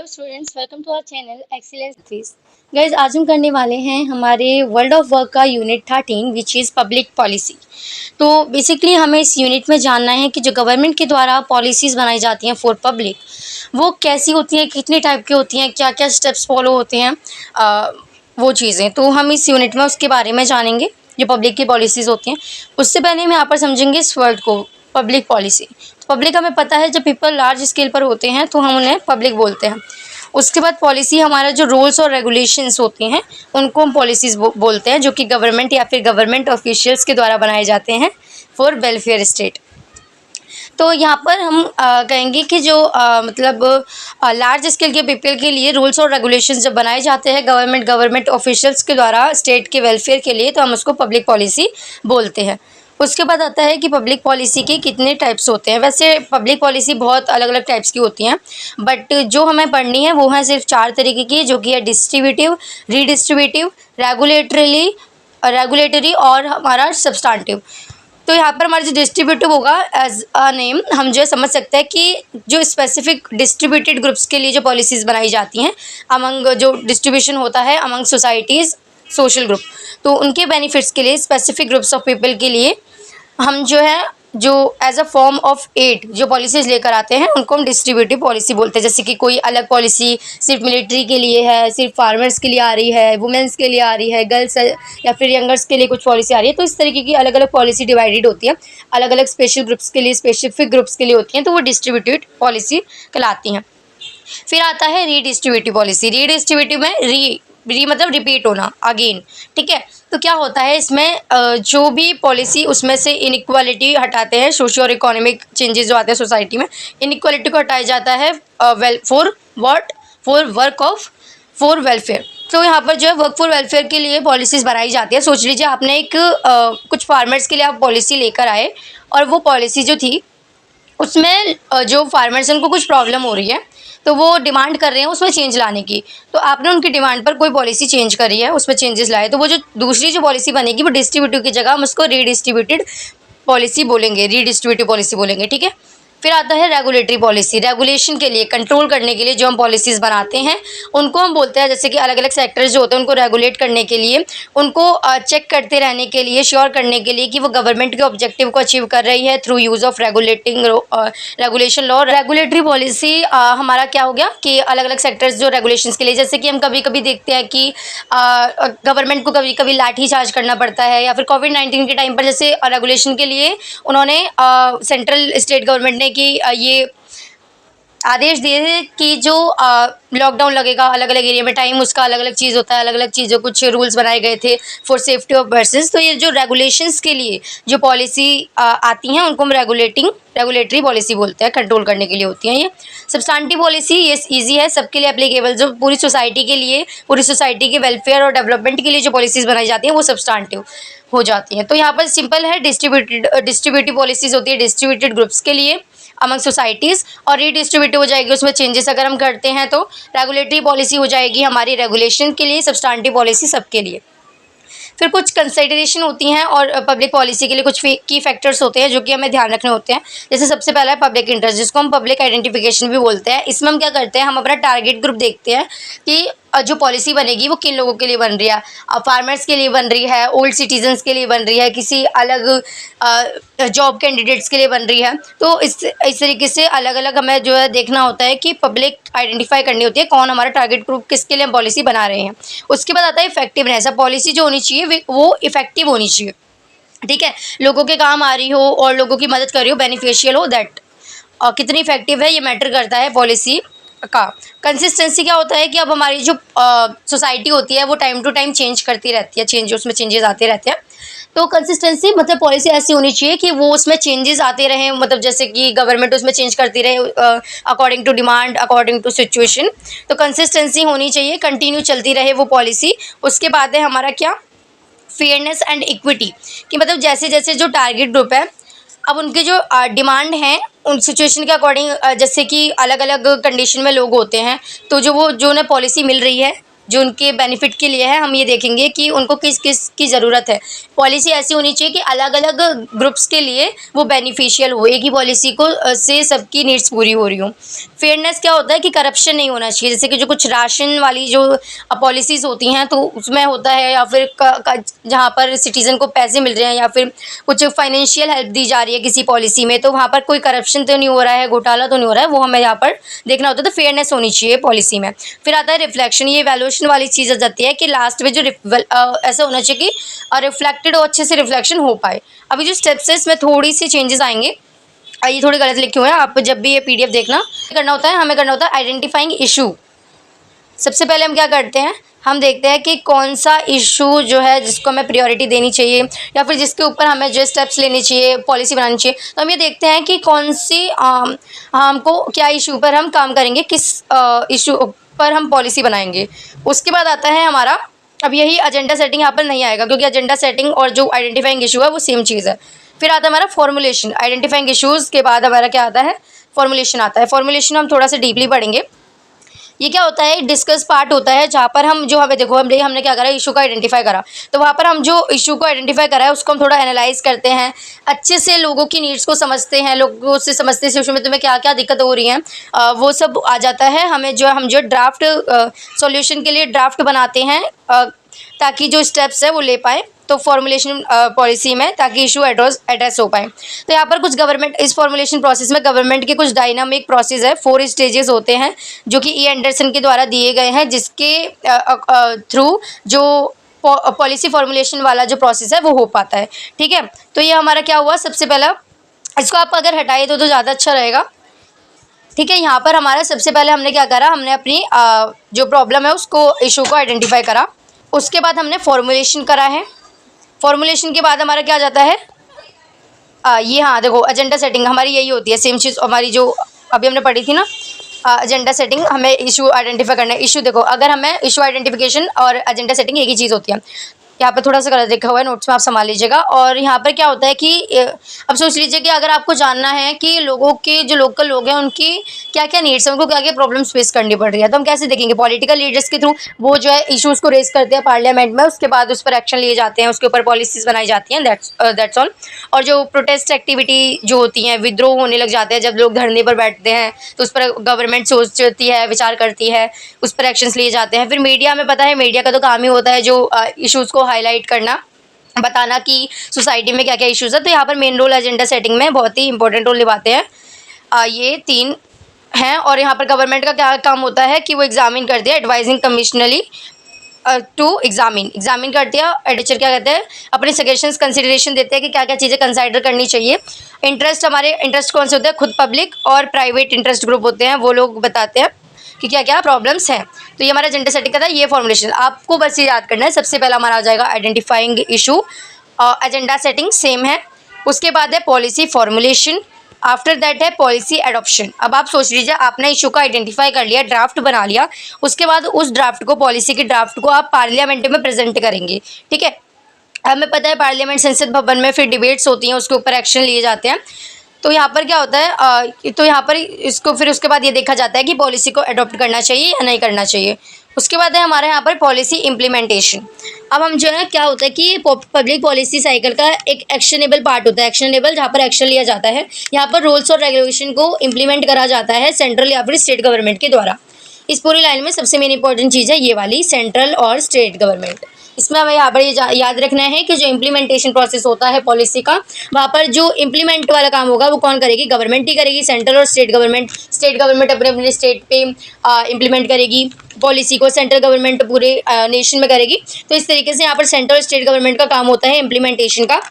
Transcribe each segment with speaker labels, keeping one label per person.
Speaker 1: Students, welcome to our channel excellence fees. Guys, आज हम करने वाले हैं हमारे वर्ल्ड ऑफ वर्क का unit 13 which is public policy. तो बेसिकली हमें इस यूनिट में जानना है कि जो गवर्नमेंट के द्वारा पॉलिसीज़ बनाई जाती हैं फॉर पब्लिक, वो कैसी होती हैं, कितने टाइप की होती हैं, क्या क्या स्टेप्स फॉलो होते हैं, वो चीज़ें। तो हम इस यूनिट में उसके बारे में जानेंगे जो पब्लिक की पॉलिसीज़ होती हैं। उससे पहले हम यहाँ पर समझेंगे इस वर्ड को, पब्लिक पॉलिसी। पब्लिक हमें पता है जब पीपल लार्ज स्केल पर होते हैं तो हम उन्हें पब्लिक बोलते हैं। उसके बाद पॉलिसी हमारा जो रूल्स और रेगुलेशंस होती हैं उनको हम पॉलिसीज़ बोलते हैं, जो कि गवर्नमेंट या फिर गवर्नमेंट ऑफिशियल्स के द्वारा बनाए जाते हैं फॉर वेलफेयर स्टेट। तो यहाँ पर हम कहेंगे कि जो मतलब लार्ज स्केल के पीपल के लिए रूल्स और रेगुलेशंस जब बनाए जाते हैं गवर्नमेंट ऑफिशियल्स के द्वारा स्टेट के वेलफेयर के लिए, तो हम उसको पब्लिक पॉलिसी बोलते हैं। उसके बाद आता है कि पब्लिक पॉलिसी के कितने टाइप्स होते हैं। वैसे पब्लिक पॉलिसी बहुत अलग अलग टाइप्स की होती हैं, बट जो हमें पढ़नी है वो है सिर्फ 4 तरीके की, जो कि है डिस्ट्रीब्यूटिव, रीडिस्ट्रीब्यूटिव, रेगुलेटरी और हमारा सब्सटेंटिव। तो यहाँ पर हमारा जो डिस्ट्रीब्यूटिव होगा एज अ नेम, हम जो समझ सकते हैं कि जो स्पेसिफिक डिस्ट्रीब्यूटेड ग्रुप्स के लिए जो पॉलिसीज़ बनाई जाती हैं, अमंग जो डिस्ट्रीब्यूशन होता है अमंग सोसाइटीज़, सोशल ग्रुप, तो उनके बेनिफिट्स के लिए स्पेसिफिक ग्रुप्स ऑफ पीपल के लिए हम जो है जो as a form of aid जो पॉलिसीज़ लेकर आते हैं उनको हम डिस्ट्रीब्यूटिव पॉलिसी बोलते हैं। जैसे कि कोई अलग पॉलिसी सिर्फ मिलिट्री के लिए है, सिर्फ फार्मर्स के लिए आ रही है, वुमेंस के लिए आ रही है, गर्ल्स या फिर यंगर्स के लिए कुछ पॉलिसी आ रही है। तो इस तरीके की अलग अलग पॉलिसी डिवाइडेड होती है, अलग अलग स्पेशल ग्रुप्स के लिए, स्पेसिफिक ग्रुप्स के लिए होती हैं, तो वो डिस्ट्रीब्यूटिव पॉलिसी कहलाती हैं। फिर आता है रीडिस्ट्रीब्यूटिव पॉलिसी। रीडिस्ट्रीब्यूटिव में री मतलब रिपीट होना, अगेन, ठीक है। तो क्या होता है इसमें, जो भी पॉलिसी उसमें से इनइक्वालिटी हटाते हैं, सोशियो और इकोनॉमिक चेंजेस जो आते हैं सोसाइटी में, इनइक्वालिटी को हटाया जाता है फॉर वेलफेयर। तो यहाँ पर जो है वर्क फॉर वेलफेयर के लिए पॉलिसीज़ बनाई जाती है। सोच लीजिए आपने एक कुछ फार्मर्स के लिए आप पॉलिसी लेकर आए, और वो पॉलिसी जो थी उसमें जो फार्मर्स हैं उनको कुछ प्रॉब्लम हो रही है, तो वो डिमांड कर रहे हैं उसमें चेंज लाने की। तो आपने उनकी डिमांड पर कोई पॉलिसी चेंज करी है, उसमें चेंजेस लाए, तो वो जो दूसरी जो पॉलिसी बनेगी वो डिस्ट्रीब्यूटिव की जगह हम उसको रीडिस्ट्रीब्यूटेड पॉलिसी बोलेंगे, रीडिस्ट्रीब्यूटिव पॉलिसी बोलेंगे, ठीक है। फिर आता है रेगुलेटरी पॉलिसी। रेगुलेशन के लिए, कंट्रोल करने के लिए जो हम पॉलिसीज़ बनाते हैं उनको हम बोलते हैं, जैसे कि अलग अलग सेक्टर्स जो होते हैं उनको रेगुलेट करने के लिए, उनको चेक करते रहने के लिए, श्योर करने के लिए कि वो गवर्नमेंट के ऑब्जेक्टिव को अचीव कर रही है through use of regulation law. Regulatory policy हमारा क्या हो गया कि अलग अलग सेक्टर्स जो रेगुलेशंस के लिए, जैसे कि हम कभी कभी देखते हैं कि गवर्नमेंट को कभी कभी लाठी चार्ज करना पड़ता है, या फिर कोविड-19 के टाइम पर जैसे रेगुलेशन के लिए उन्होंने सेंट्रल स्टेट गवर्नमेंट ने कि ये आदेश दिए थे कि जो लॉकडाउन लगेगा अलग अलग एरिया में, टाइम उसका अलग अलग चीज़ होता है, अलग अलग चीज़ों कुछ रूल्स बनाए गए थे फॉर सेफ्टी ऑफ पर्सन्स। तो ये जो रेगुलेशंस के लिए जो पॉलिसी आती हैं उनको हम रेगुलेटरी पॉलिसी बोलते हैं, कंट्रोल करने के लिए होती हैं। ये सब्सटेंटिव पॉलिसी ये ईजी है, सबके लिए एप्लीकेबल, जो पूरी सोसाइटी के लिए, पूरी सोसाइटी के वेलफेयर और डेवलपमेंट के लिए जो पॉलिसीज़ बनाई जाती हैं वो सब्सटेंटिव हो जाती हैं। तो यहाँ पर सिंपल है, डिस्ट्रीब्यूटिव पॉलिसीज़ होती है डिस्ट्रीब्यूटेड ग्रुप्स के लिए अमंग सोसाइटीज़, और रीडिस्ट्रीब्यूटिव हो जाएगी उसमें चेंजेस अगर हम करते हैं। तो रेगुलेटरी पॉलिसी हो जाएगी हमारी रेगुलेशन के लिए, सब्सटेंटिव पॉलिसी सबके लिए। फिर कुछ कंसिडरेशन होती हैं और पब्लिक पॉलिसी के लिए कुछ की फैक्टर्स होते हैं जो कि हमें ध्यान रखने होते हैं। जैसे सबसे पहला है पब्लिक इंटरेस्ट, जिसको हम पब्लिक आइडेंटिफिकेशन भी बोलते हैं। इसमें हम क्या करते हैं, हम अपना टारगेट ग्रुप देखते हैं कि जो पॉलिसी बनेगी वो किन लोगों के लिए बन रही है। फार्मर्स के लिए बन रही है, ओल्ड सिटीजन्स के लिए बन रही है, किसी अलग जॉब कैंडिडेट्स के लिए बन रही है। तो इस तरीके से अलग अलग हमें जो है देखना होता है कि पब्लिक आइडेंटिफाई करनी होती है कौन हमारा टारगेट ग्रुप, किसके लिए हम पॉलिसी बना रहे हैं। उसके बाद आता है इफेक्टिवनेस। पॉलिसी जो होनी चाहिए वो इफेक्टिव होनी चाहिए, ठीक है, लोगों के काम आ रही हो और लोगों की मदद कर रही हो, बेनिफिशियल हो, दैट कितनी इफेक्टिव है ये मैटर करता है पॉलिसी का। कंसिस्टेंसी क्या होता है कि अब हमारी जो सोसाइटी होती है वो टाइम टू टाइम चेंज करती रहती है, उसमें चेंजेस आते रहते हैं। तो कंसिस्टेंसी मतलब पॉलिसी ऐसी होनी चाहिए कि वो उसमें चेंजेस आते रहें, मतलब जैसे कि गवर्नमेंट उसमें चेंज करती रहे according to demand, according to situation. तो कंसिस्टेंसी होनी चाहिए, कंटिन्यू चलती रहे वो पॉलिसी। उसके बाद है हमारा क्या, फेयरनेस एंड इक्विटी, कि मतलब जैसे जैसे जो टारगेट ग्रुप है, अब उनके जो डिमांड हैं उन सिचुएशन के अकॉर्डिंग, जैसे कि अलग अलग कंडीशन में लोग होते हैं, तो जो उन्हें पॉलिसी मिल रही है जो उनके बेनिफिट के लिए है, हम ये देखेंगे कि उनको किस किस की ज़रूरत है। पॉलिसी ऐसी होनी चाहिए कि अलग अलग ग्रुप्स के लिए वो बेनिफिशियल हो, एक ही पॉलिसी को से सबकी नीड्स पूरी हो रही हो। फेयरनेस क्या होता है कि करप्शन नहीं होना चाहिए, जैसे कि जो कुछ राशन वाली जो पॉलिसीज़ होती हैं तो उसमें होता है, या फिर जहाँ पर सिटीज़न को पैसे मिल रहे हैं या फिर कुछ फाइनेंशियल हेल्प दी जा रही है किसी पॉलिसी में, तो वहाँ पर कोई करप्शन तो नहीं हो रहा है, घोटाला तो नहीं हो रहा है, वो हमें यहाँ पर देखना होता है। तो फेयरनेस होनी चाहिए पॉलिसी में। फिर आता है रिफ्लेक्शन, ये वैल्यूएशन वाली चीज़ आ जाती है कि लास्ट में जो ऐसा होना चाहिए कि रिफ्लेक्टेड और अच्छे से रिफ्लेक्शन हो पाए। अभी जो स्टेप्स है इसमें थोड़ी सी चेंजेस आएंगे, ये थोड़ी गलत लिखे हुए हैं, आप जब भी ये पीडीएफ देखना करना होता है, हमें करना होता है आइडेंटिफाइंग इशू। सबसे पहले हम क्या करते हैं, हम देखते हैं कि कौन सा इशू जो है जिसको हमें प्रायोरिटी देनी चाहिए या फिर जिसके ऊपर हमें जो स्टेप्स लेने चाहिए, पॉलिसी बनानी चाहिए। तो हम ये देखते हैं कि कौन सी हमको क्या इशू पर हम काम करेंगे, किस इशू पर हम पॉलिसी बनाएंगे। उसके बाद आता है हमारा, अब यही एजेंडा सेटिंग यहाँ पर नहीं आएगा क्योंकि एजेंडा सेटिंग और जो आइडेंटिफाइंग इशू है वो सेम चीज़ है। फिर आता है हमारा फॉर्मुलेशन। आइडेंटिफाइंग इशूज़ के बाद हमारा क्या आता है, फॉर्मुलेशन आता है। फॉर्मुलेशन हम थोड़ा सा डीपली पढ़ेंगे। ये क्या होता है, डिस्कस पार्ट होता है जहाँ पर हम जो हमें देखो हमने क्या करा, इशू को आइडेंटिफाई करा, तो वहाँ पर हम जो इशू को आइडेंटिफाई करा है उसको हम थोड़ा एनालाइज करते हैं, अच्छे से लोगों की नीड्स को समझते हैं, लोगों से समझते हैं इशू में तुम्हें क्या क्या दिक्कत हो रही है, वो सब आ जाता है। हमें जो हम जो ड्राफ्ट सॉल्यूशन के लिए ड्राफ्ट बनाते हैं ताकि जो स्टेप्स है वो ले पाए, तो फॉर्मुलेशन पॉलिसी में, ताकि इशू एड्रेस हो पाए। तो यहाँ पर कुछ गवर्नमेंट, इस फॉर्मुलेशन प्रोसेस में गवर्नमेंट के कुछ डायनामिक प्रोसेस है, 4 स्टेजेस होते हैं जो कि एंडरसन के द्वारा दिए गए हैं, जिसके थ्रू जो पॉलिसी फॉर्मुलेशन वाला जो प्रोसेस है वो हो पाता है। ठीक है, तो ये हमारा क्या हुआ, सबसे पहला इसको आप अगर हटाए तो ज़्यादा अच्छा रहेगा। ठीक है, यहाँ पर हमारा सबसे पहले हमने क्या करा, हमने अपनी जो प्रॉब्लम है उसको, इशू को आइडेंटिफाई करा। उसके बाद हमने फॉर्मुलेशन करा है। फॉर्मुलेशन के बाद हमारा क्या आ जाता है, ये हाँ देखो, एजेंडा सेटिंग हमारी यही होती है, सेम चीज़ हमारी जो अभी हमने पढ़ी थी ना, एजेंडा सेटिंग, हमें इशू आइडेंटिफाई करना है। इशू देखो, अगर हमें इशू आइडेंटिफिकेशन और एजेंडा सेटिंग एक ही चीज़ होती है। यहाँ पे थोड़ा सा गलत लिखा हुआ है, नोट्स में आप संभाल लीजिएगा। और यहाँ पर क्या होता है कि अब सोच लीजिए कि अगर आपको जानना है कि लोगों के जो लोकल लोग हैं उनकी क्या क्या नीड्स हैं, उनको क्या क्या प्रॉब्लम्स फेस करनी पड़ रही है, तो हम कैसे देखेंगे, पॉलिटिकल लीडर्स के थ्रू वो जो है इशूज़ को रेज करते हैं पार्लियामेंट में, उसके बाद उस पर एक्शन लिए जाते हैं, उसके ऊपर पॉलिसीज़ बनाई जाती हैं, दैट्स ऑल। और जो प्रोटेस्ट एक्टिविटी जो होती हैं, विद्रोह होने लग जाते हैं जब लोग धरने पर बैठते हैं, तो उस पर गवर्नमेंट सोचती है, विचार करती है, उस पर एक्शंस लिए जाते हैं। फिर मीडिया, में पता है मीडिया का तो काम ही होता है जो इशूज़ को हाईलाइट करना, बताना कि सोसाइटी में क्या क्या इश्यूज़ है। तो यहाँ पर मेन रोल एजेंडा सेटिंग में बहुत ही इंपॉर्टेंट रोल निभाते हैं ये 3 हैं। और यहाँ पर गवर्नमेंट का क्या काम होता है कि वो एग्जामिन करती है, एडवाइजिंग कमिश्नली टू एग्जामिन करती है। एडिटर क्या कहते हैं, अपने सजेशंस कंसिडरेशन देते हैं कि क्या क्या चीज़ें कंसाइडर करनी चाहिए। इंटरेस्ट, हमारे इंटरेस्ट कौन से होते हैं, खुद पब्लिक और प्राइवेट इंटरेस्ट ग्रुप होते हैं, वो लोग बताते हैं कि क्या क्या प्रॉब्लम्स हैं। तो ये हमारा एजेंडा सेटिंग का था, ये फॉर्मुलेशन आपको बस ये याद करना है। सबसे पहला हमारा आ जाएगा identifying issue, agenda setting same है। उसके बाद है पॉलिसी फॉर्मुलेशन, आफ्टर दैट है पॉलिसी एडॉप्शन। अब आप सोच लीजिए, आपने इशू को आइडेंटिफाई कर लिया, ड्राफ्ट बना लिया, उसके बाद उस ड्राफ्ट को, पॉलिसी के ड्राफ्ट को आप पार्लियामेंट में प्रेजेंट करेंगे। ठीक है, हमें पता है पार्लियामेंट, संसद भवन में फिर डिबेट्स होती हैं, उसके ऊपर एक्शन लिए जाते हैं। तो यहाँ पर क्या होता है, तो यहाँ पर इसको फिर उसके बाद ये देखा जाता है कि पॉलिसी को अडॉप्ट करना चाहिए या नहीं करना चाहिए। उसके बाद है हमारे यहाँ पर पॉलिसी इम्प्लीमेंटेशन। अब हम जो है क्या होता है कि पब्लिक पॉलिसी साइकिल का एक एक्शनेबल पार्ट होता है, एक्शनेबल जहाँ पर एक्शन लिया जाता है। यहाँ पर रूल्स और रेगुलेशन को इम्प्लीमेंट करा जाता है सेंट्रल या फिर स्टेट गवर्नमेंट के द्वारा। इस पूरी लाइन में सबसे मेन इंपॉर्टेंट चीज़ है ये वाली, सेंट्रल और स्टेट गवर्नमेंट। इसमें हमें यहाँ पर ये याद रखना है कि जो इम्प्लीमेंटेशन प्रोसेस होता है पॉलिसी का, वहाँ पर जो इम्प्लीमेंट वाला काम होगा वो कौन करेगी, गवर्नमेंट ही करेगी, सेंट्रल और स्टेट गवर्नमेंट। स्टेट गवर्नमेंट अपने अपने स्टेट पे इम्प्लीमेंट करेगी पॉलिसी को, सेंट्रल गवर्नमेंट पूरे नेशन में करेगी। तो इस तरीके से यहाँ पर सेंट्रल और स्टेट गवर्नमेंट का काम होता है इम्प्लीमेंटेशन का।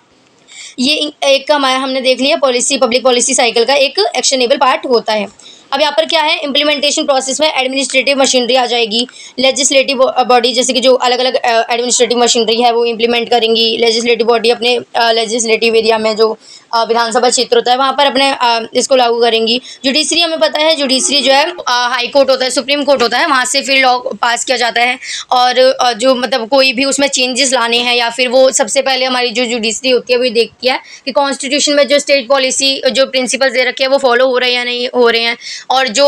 Speaker 1: ये एक हमारा हमने देख लिया पॉलिसी, पब्लिक पॉलिसी साइकिल का एक एक्शनेबल पार्ट होता है। अब यहाँ पर क्या है, इम्प्लीमेंटेशन प्रोसेस में एडमिनिस्ट्रेटिव मशीनरी आ जाएगी, लेजिस्लेटिव बॉडी, जैसे कि जो अलग अलग एडमिनिस्ट्रेटिव मशीनरी है वो इम्प्लीमेंट करेंगी। लेजिस्लेटिव बॉडी अपने लेजिस्लेटिव एरिया में जो विधानसभा क्षेत्र होता है वहाँ पर अपने इसको लागू करेंगी। जुडिशरी, हमें पता है जुडिशरी जो है हाई कोर्ट होता है, सुप्रीम कोर्ट होता है, वहाँ से फिर लॉ पास किया जाता है। और जो मतलब कोई भी उसमें चेंजेस लाने हैं या फिर वो सबसे पहले हमारी जो जुडिशरी होती है वो देखती है कि कॉन्स्टिट्यूशन में जो स्टेट पॉलिसी जो प्रिंसिपल्स दे रखे हैं वो फॉलो हो रहे हैं या नहीं हो रहे हैं। और जो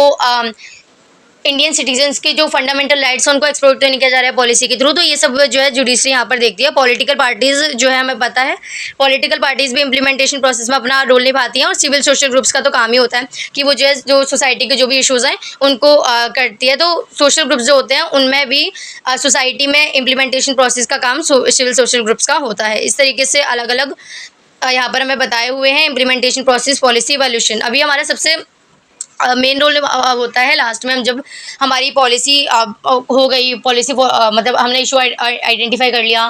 Speaker 1: इंडियन सिटीजन्स के जो फंडामेंटल राइट्स हैं उनको एक्सप्लोर तो नहीं किया जा रहा है पॉलिसी के थ्रू। तो ये सब जो है जुडिशरी यहाँ पर देखती है। पॉलिटिकल पार्टीज़ जो है हमें पता है, पॉलिटिकल पार्टीज़ भी इम्प्लीमेंटेशन प्रोसेस में अपना रोल निभाती हैं, और सिविल सोशल ग्रुप्स का तो काम ही होता है कि वो जो है जो सोसाइटी के जो भी इशूज़ हैं उनको करती है। तो सोशल ग्रुप्स जो होते हैं उनमें भी सोसाइटी में इम्प्लीमेंटेशन प्रोसेस का काम सिविल सोशल ग्रुप्स का होता है। इस तरीके से अलग अलग यहाँ पर हमें बताए हुए हैं इम्प्लीमेंटेशन प्रोसेस, पॉलिसी, इवैल्यूएशन। अभी हमारा सबसे मेन रोल होता है लास्ट में, हम जब हमारी पॉलिसी हो गई, पॉलिसी मतलब हमने इशू आइडेंटिफाई कर लिया,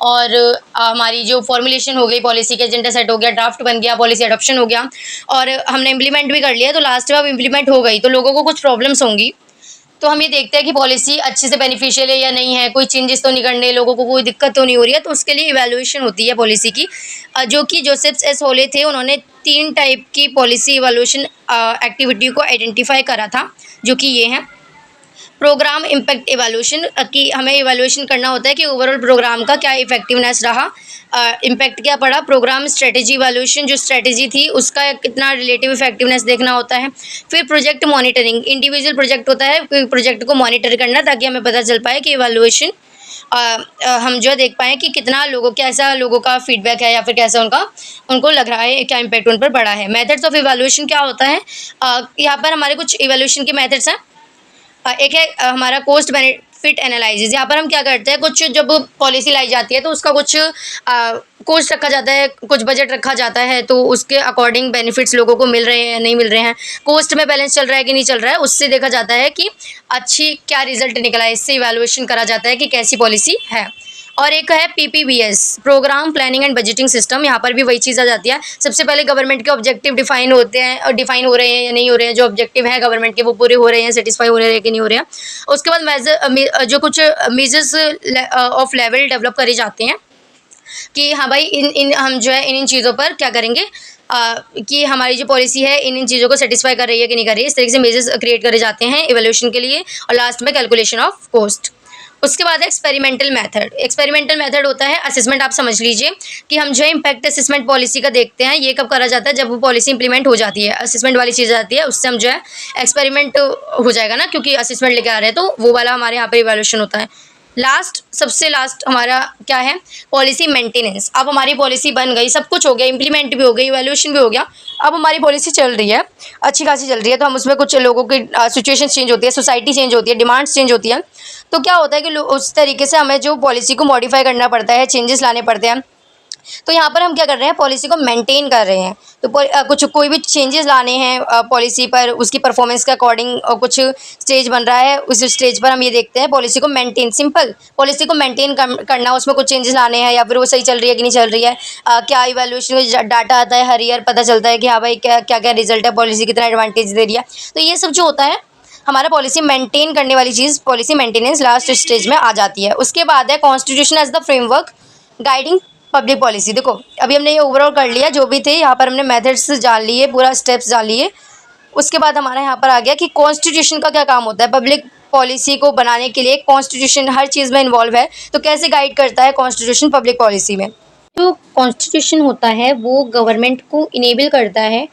Speaker 1: और हमारी जो फॉर्मुलेशन हो गई, पॉलिसी के एजेंडा सेट हो गया, ड्राफ्ट बन गया, पॉलिसी अडॉप्शन हो गया, और हमने इम्प्लीमेंट भी कर लिया। तो लास्ट में अब इम्प्लीमेंट हो गई तो लोगों को कुछ प्रॉब्लम्स होंगी। तो हम ये देखते हैं कि पॉलिसी अच्छे से बेनिफिशियल है या नहीं है, कोई चेंजेस तो नहीं करने, लोगों को कोई दिक्कत तो नहीं हो रही है। तो उसके लिए इवैल्यूएशन होती है पॉलिसी की, जो कि जोसेफ एस होले थे, उन्होंने 3 टाइप की पॉलिसी इवैल्यूएशन एक्टिविटी को आइडेंटिफाई करा था, जो कि ये हैं। प्रोग्राम इम्पैक्ट इवैल्यूएशन, कि हमें इवैल्यूएशन करना होता है कि ओवरऑल प्रोग्राम का क्या इफेक्टिवनेस रहा, इम्पैक्ट क्या पड़ा। प्रोग्राम स्ट्रेटेजी इवैल्यूएशन, जो स्ट्रेटेजी थी उसका कितना रिलेटिव इफेक्टिवनेस देखना होता है। फिर प्रोजेक्ट मॉनिटरिंग, इंडिविजुअल प्रोजेक्ट होता है, प्रोजेक्ट को मॉनिटर करना ताकि हमें पता चल पाए कि इवैल्यूएशन हम जो देख पाएँ कि कितना कैसा लोगों का फीडबैक है, या फिर कैसा उनको लग रहा है, क्या इम्पैक्ट उन पर पड़ा है। मेथड्स ऑफ इवैल्यूएशन क्या होता है, यहाँ पर हमारे कुछ इवैल्यूएशन के मेथड्स हैं। एक है हमारा कोस्ट बेनिफिट एनालिसिस। यहाँ पर हम क्या करते हैं, कुछ जब पॉलिसी लाई जाती है तो उसका कुछ कोस्ट रखा जाता है, कुछ बजट रखा जाता है, तो उसके अकॉर्डिंग बेनिफिट्स लोगों को मिल रहे हैं या नहीं मिल रहे हैं, कोस्ट में बैलेंस चल रहा है कि नहीं चल रहा है, उससे देखा जाता है कि अच्छी क्या रिजल्ट निकला है। इससे इवैल्यूएशन करा जाता है कि कैसी पॉलिसी है। और एक है PPBS, programme planning and budgeting system. यहाँ पर भी वही चीज़ आ जाती है। सबसे पहले गवर्नमेंट के ऑब्जेक्टिव डिफाइन होते हैं, और डिफाइन हो रहे हैं या नहीं हो रहे हैं, जो ऑब्जेक्टिव है गवर्नमेंट के वो पूरे हो रहे हैं, सेटिस्फाई हो रहे हैं कि नहीं हो रहे हैं। उसके बाद जो कुछ मेजर्स ऑफ लेवल डेवलप करे जाते हैं कि हाँ भाई इन हम जो है इन चीज़ों पर क्या करेंगे, कि हमारी जो पॉलिसी है इन चीज़ों को सेटिस्फाई कर रही है कि नहीं कर रही है। इस तरीके से मेजर्स क्रिएट करे जाते हैं इवैल्यूएशन के लिए। और लास्ट में कैलकुलेशन ऑफ कॉस्ट। उसके बाद है एक्सपेरिमेंटल मेथड। एक्सपेरिमेंटल मेथड होता है असेसमेंट। आप समझ लीजिए कि हम जो है इम्पैक्ट असेसमेंट पॉलिसी का देखते हैं, ये कब करा जाता है, जब वो पॉलिसी इंप्लीमेंट हो जाती है, असेसमेंट वाली चीज़ आती है, उससे हम जो है एक्सपेरिमेंट हो जाएगा ना, क्योंकि असेसमेंट लेके आ रहे हैं, तो वो वाला हमारे यहाँ पर इवैल्यूएशन होता है। लास्ट, सबसे लास्ट हमारा क्या है, पॉलिसी मेंटेनेंस। अब हमारी पॉलिसी बन गई, सब कुछ हो गया, इंप्लीमेंट भी हो गई, इवैल्यूएशन भी हो गया, अब हमारी पॉलिसी चल रही है, अच्छी खासी चल रही है। तो हम उसमें कुछ लोगों की सिचुएशन चेंज होती है, सोसाइटी चेंज होती है, डिमांड्स चेंज होती है। तो क्या होता है कि उस तरीके से हमें जो पॉलिसी को मॉडिफाई करना पड़ता है, चेंजेस लाने पड़ते हैं। तो यहाँ पर हम क्या कर रहे हैं, पॉलिसी को मेंटेन कर रहे हैं। तो कोई भी चेंजेस लाने हैं पॉलिसी पर, उसकी परफॉर्मेंस के अकॉर्डिंग कुछ स्टेज बन रहा है, उस स्टेज पर हम ये देखते हैं पॉलिसी को मेंटेन, सिंपल पॉलिसी को मेंटेन करना, उसमें कुछ चेंजेस लाने हैं, या फिर वो सही चल रही है कि नहीं चल रही है, क्या इवैल्यूएशन में डाटा आता है, हर ईयर पता चलता है कि हाँ भाई क्या क्या रिजल्ट है, पॉलिसी कितना एडवांटेज दे रही है। तो ये सब जो होता है हमारा पॉलिसी मेंटेन करने वाली चीज़, पॉलिसी मेंटेनेंस लास्ट स्टेज में आ जाती है। उसके बाद है constitution as the framework guiding public policy. देखो अभी हमने ये ओवरऑल कर लिया, जो भी थे यहाँ पर हमने मेथड्स जान लिए, पूरा स्टेप्स जान लिए। उसके बाद हमारा यहाँ पर आ गया कि कॉन्स्टिट्यूशन का क्या काम होता है। पब्लिक पॉलिसी को बनाने के लिए कॉन्स्टिट्यूशन हर चीज़ में इन्वॉल्व है, तो कैसे गाइड करता है कॉन्स्टिट्यूशन पब्लिक पॉलिसी में। जो कॉन्स्टिट्यूशन होता है वो गवर्नमेंट को इनेबल करता है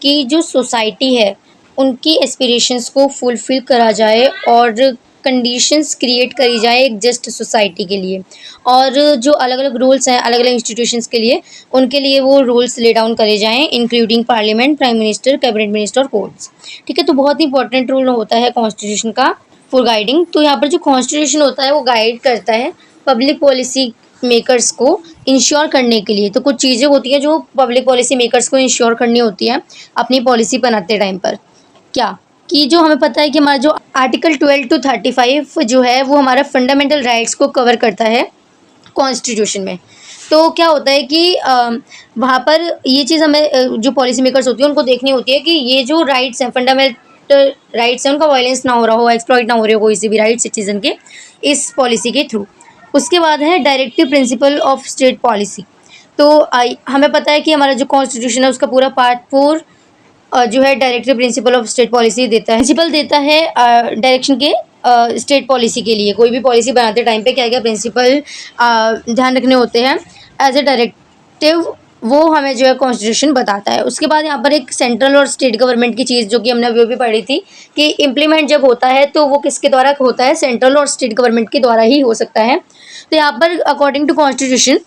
Speaker 1: कि जो सोसाइटी है उनकी एस्पिरेशंस को फुलफ़िल करा जाए, और कंडीशंस क्रिएट करी जाए एक जस्ट सोसाइटी के लिए। और जो अलग अलग रूल्स हैं अलग अलग इंस्टीट्यूशंस के लिए, उनके लिए वो रूल्स ले डाउन करे जाएँ, including parliament, prime minister, cabinet minister और कोर्ट्स। ठीक है, तो बहुत ही इंपॉर्टेंट रोल होता है कॉन्स्टिट्यूशन का फॉर गाइडिंग। तो यहाँ पर जो कॉन्स्टिट्यूशन होता है वो गाइड करता है पब्लिक पॉलिसी मेकर्स को इंश्योर करने के लिए। तो कुछ चीज़ें होती हैं जो पब्लिक पॉलिसी मेकर्स को इंश्योर करनी होती है अपनी पॉलिसी बनाते टाइम पर। क्या कि जो हमें पता है कि हमारा जो आर्टिकल 12 to 35 जो है वो हमारा फंडामेंटल राइट्स को कवर करता है कॉन्स्टिट्यूशन में। तो क्या होता है कि वहाँ पर ये चीज़ हमें जो पॉलिसी मेकर्स होती है उनको देखनी होती है कि ये जो राइट्स हैं, फंडामेंटल राइट्स हैं, उनका वायलेंस ना हो रहा हो, एक्सप्लॉइट ना हो रही हो कोई सी भी राइट सिटीजन के इस पॉलिसी के थ्रू। उसके बाद है directive principle of state policy. तो हमें पता है कि हमारा जो कॉन्स्टिट्यूशन है उसका पूरा पार्ट 4 जो है directive principle of state policy देता है, प्रिंसिपल देता है डायरेक्शन के स्टेट पॉलिसी के लिए। कोई भी पॉलिसी बनाते टाइम पे क्या क्या प्रिंसिपल ध्यान रखने होते हैं एज ए डायरेक्टिव वो हमें जो है कॉन्स्टिट्यूशन बताता है। उसके बाद यहाँ पर एक सेंट्रल और स्टेट गवर्नमेंट की चीज़ जो कि हमने अभी भी पढ़ी थी कि इम्प्लीमेंट जब होता है तो वो किसके द्वारा होता है, सेंट्रल और स्टेट गवर्नमेंट के द्वारा ही हो सकता है। तो यहाँ पर अकॉर्डिंग टू कॉन्स्टिट्यूशन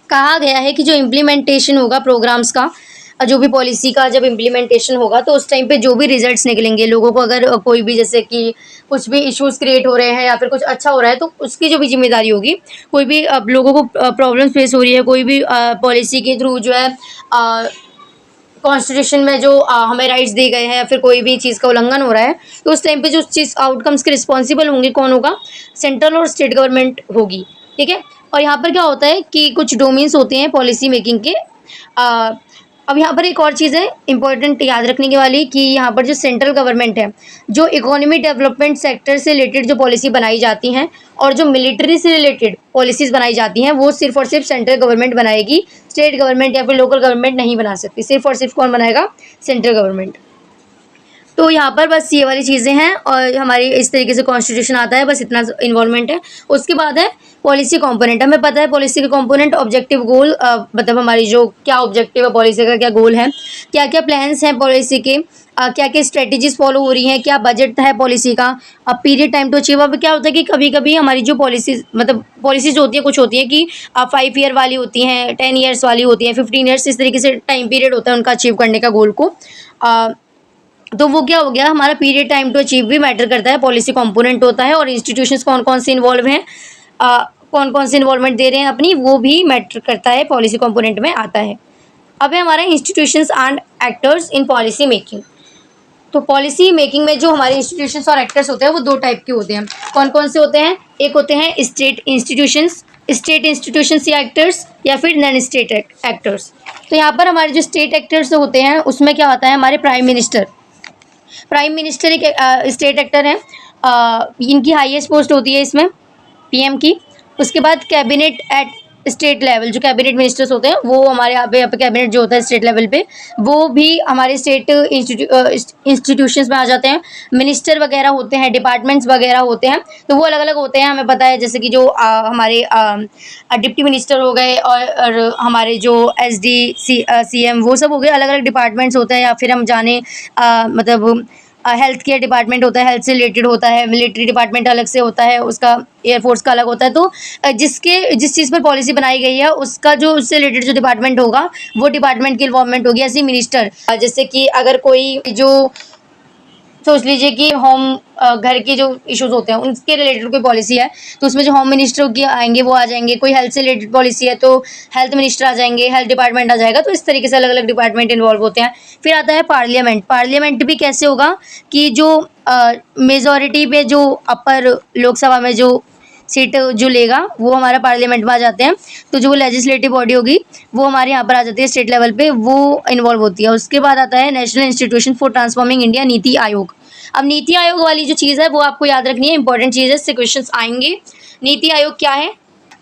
Speaker 1: कहा गया है कि जो इम्प्लीमेंटेशन होगा प्रोग्राम्स का, जो भी पॉलिसी का जब इम्प्लीमेंटेशन होगा तो उस टाइम पे जो भी रिजल्ट्स निकलेंगे लोगों को, अगर कोई भी जैसे कि कुछ भी इश्यूज क्रिएट हो रहे हैं या फिर कुछ अच्छा हो रहा है तो उसकी जो भी जिम्मेदारी होगी, कोई भी लोगों को प्रॉब्लम फेस हो रही है कोई भी पॉलिसी के थ्रू जो है कॉन्स्टिट्यूशन में जो हमें राइट्स दिए गए हैं या फिर कोई भी चीज़ का उल्लंघन हो रहा है, तो उस टाइम पे जो चीज़ आउटकम्स के रिस्पॉन्सिबल होंगे कौन होगा, सेंट्रल और स्टेट गवर्नमेंट होगी। ठीक है। और यहाँ पर क्या होता है कि कुछ डोमेन्स होते हैं पॉलिसी मेकिंग के। अब यहाँ पर एक और चीज़ है इंपॉर्टेंट याद रखने की वाली कि यहाँ पर जो सेंट्रल गवर्नमेंट है, जो इकोनॉमी डेवलपमेंट सेक्टर से रिलेटेड जो पॉलिसी बनाई जाती हैं और जो मिलिट्री से रिलेटेड पॉलिसीज़ बनाई जाती हैं वो सिर्फ और सिर्फ सेंट्रल गवर्नमेंट बनाएगी, स्टेट गवर्नमेंट या फिर लोकल गवर्नमेंट नहीं बना सकती। सिर्फ और सिर्फ कौन बनाएगा, सेंट्रल गवर्नमेंट। तो यहाँ पर बस ये वाली चीज़ें हैं और हमारी इस तरीके से कॉन्स्टिट्यूशन आता है, बस इतना इन्वॉल्वमेंट है। उसके बाद है पॉलिसी कंपोनेंट। हमें पता है पॉलिसी का कंपोनेंट ऑब्जेक्टिव गोल, मतलब हमारी जो क्या ऑब्जेक्टिव है पॉलिसी का, क्या गोल है, क्या क्या प्लान्स हैं पॉलिसी के, क्या क्या स्ट्रेटजीज फॉलो हो रही हैं, क्या बजट है पॉलिसी का, पीरियड टाइम टू अचीव। अब क्या होता है कि कभी कभी हमारी जो पॉलिसीज मतलब पॉलिसीज होती है, कुछ होती है कि 5 ईयर वाली होती हैं, 10 ईयर्स वाली होती हैं, 15 ईयर्स, इस तरीके से टाइम पीरियड होता है उनका अचीव करने का गोल को। तो वो क्या हो गया, हमारा पीरियड टाइम टू अचीव भी मैटर करता है, पॉलिसी कंपोनेंट होता है। और इंस्टीट्यूशंस कौन कौन से इन्वॉल्व हैं, कौन कौन से इन्वॉल्वमेंट दे रहे हैं अपनी, वो भी मैटर करता है, पॉलिसी कंपोनेंट में आता है। अब है हमारा institutions and actors in policy making. तो पॉलिसी मेकिंग में जो हमारे इंस्टीट्यूशंस और एक्टर्स होते हैं वो दो टाइप के होते हैं। कौन कौन से होते हैं, एक होते हैं स्टेट इंस्टीट्यूशंस, स्टेट इंस्टीट्यूशंस या एक्टर्स, या फिर नॉन स्टेट एक्टर्स। तो यहाँ पर हमारे जो स्टेट एक्टर्स होते हैं उसमें क्या होता है, हमारे प्राइम मिनिस्टर एक स्टेट एक्टर है। इनकी हाईएस्ट पोस्ट होती है इसमें पीएम की। उसके बाद कैबिनेट एट स्टेट लेवल, जो कैबिनेट मिनिस्टर्स होते हैं वो हमारे यहाँ पे कैबिनेट जो होता है स्टेट लेवल पे, वो भी हमारे स्टेट इंस्टीट्यूशंस में आ जाते हैं। मिनिस्टर वगैरह होते हैं, डिपार्टमेंट्स वगैरह होते हैं, तो वो अलग अलग होते हैं, हमें पता है। जैसे कि जो हमारे डिप्टी मिनिस्टर हो गए और हमारे जो CM वो सब हो गए, अलग अलग डिपार्टमेंट्स होते हैं। या फिर हम जाने मतलब हेल्थ केयर डिपार्टमेंट होता है, हेल्थ से रिलेटेड होता है। मिलिट्री डिपार्टमेंट अलग से होता है, उसका एयरफोर्स का अलग होता है। तो जिस चीज़ पर पॉलिसी बनाई गई है उसका जो उससे रिलेटेड जो डिपार्टमेंट होगा वो डिपार्टमेंट की इन्वॉल्वमेंट होगी। ऐसे मिनिस्टर, जैसे कि अगर कोई जो सोच लीजिए कि होम घर के जो इश्यूज होते हैं उनके रिलेटेड कोई पॉलिसी है तो उसमें जो होम मिनिस्टर की आएंगे वो आ जाएंगे। कोई हेल्थ से रिलेटेड पॉलिसी है तो हेल्थ मिनिस्टर आ जाएंगे, हेल्थ डिपार्टमेंट आ जाएगा। तो इस तरीके से अलग अलग डिपार्टमेंट इन्वॉल्व होते हैं। फिर आता है पार्लियामेंट। पार्लियामेंट भी कैसे होगा कि जो मेजॉरिटी पे जो अपर लोकसभा में जो सीट जो लेगा वो हमारा पार्लियामेंट में आ जाते हैं। तो जो लेजिस्लेटिव बॉडी होगी वो हमारे यहाँ पर आ जाती है स्टेट लेवल पे, वो इन्वॉल्व होती है। उसके बाद आता है national institution for transforming India, NITI Aayog. अब नीति आयोग वाली जो चीज़ है वो आपको याद रखनी है, इंपॉर्टेंट चीज़ है, इससे क्वेश्चन आएंगे। नीति आयोग क्या है,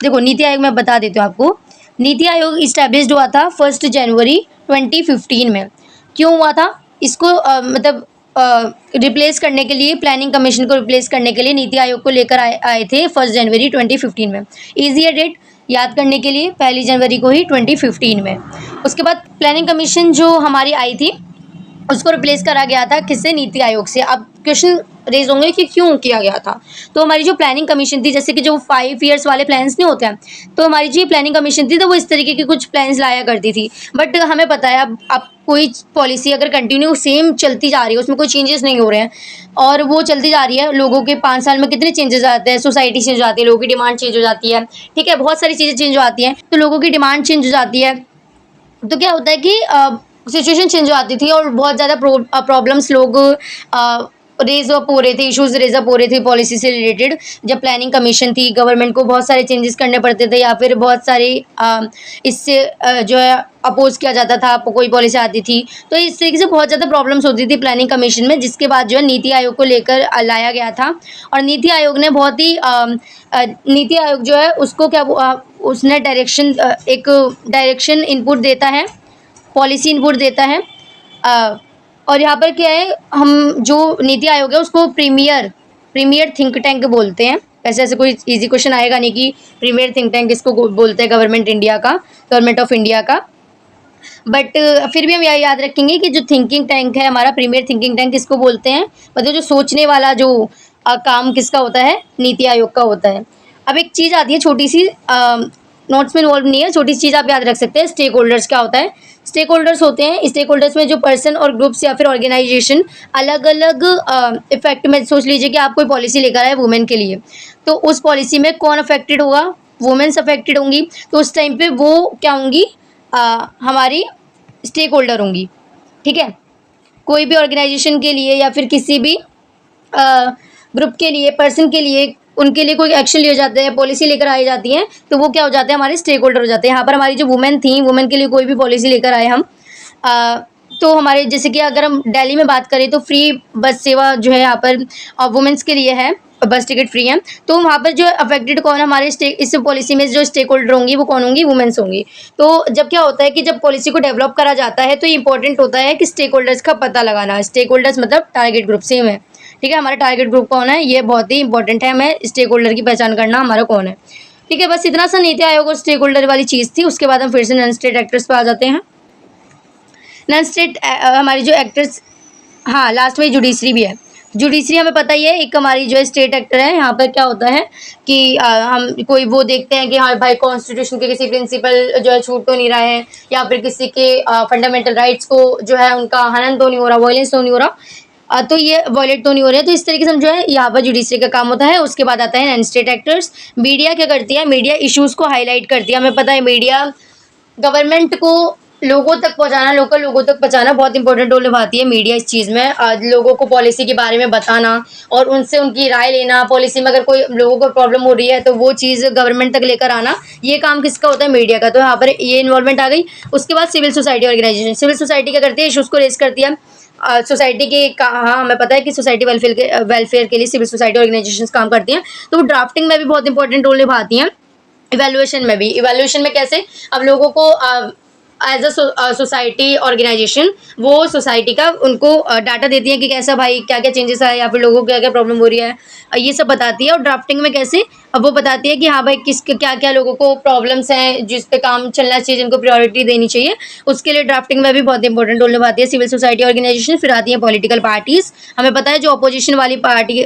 Speaker 1: देखो नीति आयोग मैं बता देती हूँ आपको। नीति आयोग इस्टेब्लिश्ड हुआ था 1 जनवरी 2015 में। क्यों हुआ था, इसको मतलब रिप्लेस करने के लिए, प्लानिंग कमीशन को रिप्लेस करने के लिए नीति आयोग को लेकर आए थे 1 जनवरी 2015 में। ईजी है डेट याद करने के लिए, 1 जनवरी को ही 2015 में। उसके बाद प्लानिंग कमीशन जो हमारी आई थी उसको रिप्लेस करा गया था किससे, नीति आयोग से। अब क्वेश्चन रेज होंगे कि क्यों किया गया था। तो हमारी जो प्लानिंग कमीशन थी, जैसे कि जो 5 ईयर्स वाले प्लान्स नहीं होते हैं, तो हमारी जो प्लानिंग कमीशन थी तो वो इस तरीके के कुछ प्लान्स लाया करती थी। बट हमें पता है अब कोई पॉलिसी अगर कंटिन्यू सेम चलती जा रही है, उसमें कोई चेंजेस नहीं हो रहे हैं और वो चलती जा रही है, लोगों के 5 साल में कितने चेंजेस आते हैं, सोसाइटी चेंज हो जाती है, लोगों की डिमांड चेंज हो जाती है, ठीक है, बहुत सारी चीज़ें चेंज हो जाती हैं। तो लोगों की डिमांड चेंज हो जाती है तो क्या होता है कि सिचुएशन चेंज हो आती थी और बहुत ज़्यादा प्रॉब्लम्स लोग रेज अप हो रहे थे, इश्यूज रेज अप हो रहे थे पॉलिसी से रिलेटेड। जब प्लानिंग कमीशन थी, गवर्नमेंट को बहुत सारे चेंजेस करने पड़ते थे या फिर बहुत सारे इससे जो है अपोज किया जाता था, कोई पॉलिसी आती थी। तो इस तरीके से बहुत ज़्यादा प्रॉब्लम्स होती थी प्लानिंग कमीशन में, जिसके बाद जो है नीति आयोग को लेकर लाया गया था। और नीति आयोग ने बहुत ही नीति आयोग जो है उसको क्या उसने एक डायरेक्शन इनपुट देता है, पॉलिसी इनपुट देता है। और यहाँ पर क्या है, हम जो नीति आयोग है उसको प्रीमियर थिंक टैंक बोलते हैं। वैसे ऐसे कोई इजी क्वेश्चन आएगा नहीं कि प्रीमियर थिंक टैंक किसको बोलते हैं, गवर्नमेंट ऑफ इंडिया का। बट फिर भी हम यह याद रखेंगे कि जो थिंकिंग टैंक है हमारा, प्रीमियर थिंकिंग टैंक किसको बोलते हैं, मतलब जो सोचने वाला जो काम किसका होता है, नीति आयोग का होता है। अब एक चीज़ आती है छोटी सी, नोट्स में इन्वॉल्व नहीं है, छोटी सी चीज़ आप याद रख सकते हैं, स्टेक होल्डर्स क्या होता है। स्टेक होल्डर्स होते हैं, स्टेक होल्डर्स में जो पर्सन और ग्रुप्स या फिर ऑर्गेनाइजेशन अलग अलग इफेक्ट में, सोच लीजिए कि आप कोई पॉलिसी लेकर आए वुमेन के लिए, तो उस पॉलिसी में कौन अफेक्टेड होगा, वुमेन्स अफेक्टेड होंगी, तो उस टाइम पे वो क्या होंगी, हमारी स्टेक होल्डर होंगी। ठीक है, कोई भी ऑर्गेनाइजेशन के लिए या फिर किसी भी ग्रुप के लिए, पर्सन के लिए, उनके लिए कोई एक्शन लिए जाते हैं, पॉलिसी लेकर आई जाती हैं, तो वो क्या हो जाते हैं, हमारे स्टेक होल्डर हो जाते हैं। यहाँ पर हमारी जो वुमेन थी, वुमेन के लिए कोई भी पॉलिसी लेकर आए हम, तो हमारे जैसे कि अगर हम दिल्ली में बात करें तो फ्री बस सेवा जो है यहाँ पर वुमेन्स के लिए है, बस टिकट फ्री है, तो वहाँ पर जो अफेक्टेड कौन, हमारे स्टेक, इस पॉलिसी में जो स्टेक होल्डर होंगी वो कौन होंगी, वुमेन्स होंगी। तो जब क्या होता है कि जब पॉलिसी को डेवलप करा जाता है तो इंपॉर्टेंट होता है कि स्टेक होल्डर्स का पता लगाना। स्टेक होल्डर्स मतलब टारगेट ग्रुप, सेम है। ठीक है, हमारा टारगेट ग्रुप कौन है, ये बहुत ही इंपॉर्टेंट है, हमें स्टेक होल्डर की पहचान करना हमारा कौन है। ठीक है, बस इतना सा नीति आयोग और स्टेक होल्डर वाली चीज़ थी। उसके बाद हम फिर से नॉन स्टेट एक्टर्स पर आ जाते हैं। नॉन स्टेट हमारी जो एक्टर्स, हाँ लास्ट में जुडिशरी भी है। जुडिशरी हमें पता ही है, एक हमारी जो है स्टेट एक्टर है। यहाँ पर क्या होता है कि हम कोई वो देखते हैं कि हाँ भाई कॉन्स्टिट्यूशन के किसी प्रिंसिपल जो है छूट तो नहीं रहा है, या फिर किसी के फंडामेंटल राइट्स को जो है उनका हनन तो नहीं हो रहा, वायलेंस तो नहीं हो रहा, तो ये वॉयलेट तो नहीं हो रहे हैं। तो इस तरीके से हम जो है यहाँ पर जुडिशरी का काम होता है। उसके बाद आता है नॉन स्टेट एक्टर्स। मीडिया क्या करती है, मीडिया इश्यूज़ को हाईलाइट करती है। हमें पता है मीडिया गवर्नमेंट को लोगों तक पहुंचाना, लोकल लोगों तक पहुंचाना बहुत इंपॉर्टेंट रोल निभाती है मीडिया इस चीज़ में। लोगों को पॉलिसी के बारे में बताना और उनसे उनकी राय लेना, पॉलिसी में अगर कोई लोगों को प्रॉब्लम हो रही है तो वो चीज़ गवर्नमेंट तक लेकर आना, ये काम किसका होता है, मीडिया का। तो यहाँ पर ये इन्वॉल्वमेंट आ गई। उसके बाद civil society organisation. Civil society क्या करती है, इशूज़ को रेस करती है। सोसाइटी के हाँ हमें पता है कि सोसाइटी वेलफेयर के लिए सिविल सोसाइटी ऑर्गेनाइजेशंस काम करती हैं, तो वो ड्राफ्टिंग में भी बहुत इंपॉर्टेंट रोल निभाती हैं। इवैल्यूएशन में भी, इवैल्यूएशन में कैसे, अब लोगों को एज अ सोसाइटी ऑर्गेनाइजेशन वो सोसाइटी का उनको डाटा देती है कि कैसा भाई क्या क्या चेंजेस आए या फिर लोगों को क्या क्या प्रॉब्लम हो रही है, ये सब बताती है। और ड्राफ्टिंग में कैसे, अब वो बताती है कि हाँ भाई किस क्या क्या लोगों को प्रॉब्लम्स हैं जिस पे काम चलना चाहिए, जिनको प्रायोरिटी देनी चाहिए, उसके लिए ड्राफ्टिंग में भी बहुत इंपॉर्टेंट रोल निभाती है सिविल सोसाइटी ऑर्गेनाइजेशन। फिर आती है पॉलिटिकल पार्टीज़। हमें पता है जो अपोजिशन वाली पार्टी